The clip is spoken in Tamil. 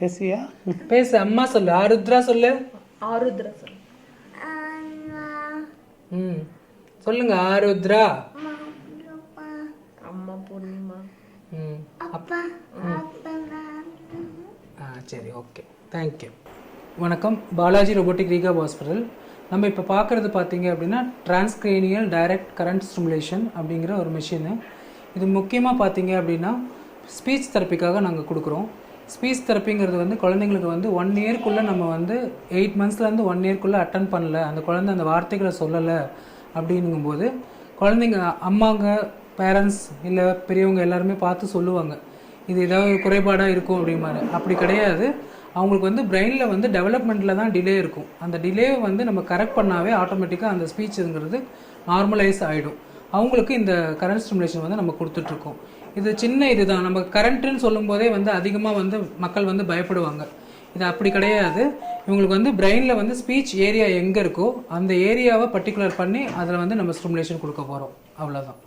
பேசியா? பேசு. அம்மா சொல்லு. ஆருத்ரா சொல்லு. ஆருத்ரா சொல்லு. ம் சொல்லுங்க. ஆருத்ரா. அம்மா பூர்ணிமா. ம் அப்பா. சரி, ஓகே, தேங்க்யூ. வணக்கம். Balaji robotic recap hospital. நம்ம இப்போ பார்க்குறது பார்த்தீங்க அப்படின்னா டிரான்ஸ்கிரேனியல் டைரக்ட் கரண்ட் ஸ்டிமுலேஷன் அப்படிங்கிற ஒரு மிஷினு. இது முக்கியமாக பார்த்தீங்க அப்படின்னா ஸ்பீச் தெரப்பிக்காக நாங்கள் கொடுக்குறோம். ஸ்பீச் தெரப்பிங்கிறது வந்து குழந்தைங்களுக்கு வந்து 1 இயர்க்குள்ளே நம்ம வந்து 8 மந்த்ஸ்லேருந்து 1 இயர்க்குள்ளே அட்டன் பண்ணல, அந்த குழந்தை அந்த வார்த்தைகளை சொல்லலை அப்படிங்கும்போது குழந்தைங்க அம்மாங்க பேரண்ட்ஸ் இல்லை பெரியவங்க எல்லாருமே பார்த்து சொல்லுவாங்க இது ஏதாவது குறைபாடாக இருக்கும் அப்படிமாரு. அப்படி கிடையாது. அவங்களுக்கு வந்து பிரெயினில் வந்து டெவலப்மெண்ட்டில் தான் டிலே இருக்கும். அந்த டிலேவை வந்து நம்ம கரெக்ட் பண்ணாவே ஆட்டோமேட்டிக்காக அந்த ஸ்பீச்சுங்கிறது நார்மலைஸ் ஆகிடும். அவங்களுக்கு இந்த கரண்ட் ஸ்டிமுலேஷன் வந்து நம்ம கொடுத்துட்ருக்கோம். இது சின்ன இதுதான். நம்ம கரண்ட்டுன்னு சொல்லும் போதே வந்து அதிகமாக வந்து மக்கள் வந்து பயப்படுவாங்க. இது அப்படி கிடையாது. இவங்களுக்கு வந்து பிரெயினில் வந்து ஸ்பீச் ஏரியா எங்கே இருக்கோ அந்த ஏரியாவை பர்டிகுலர் பண்ணி அதில் வந்து நம்ம ஸ்டிமுலேஷன் கொடுக்க போகிறோம். அவ்வளோதான்.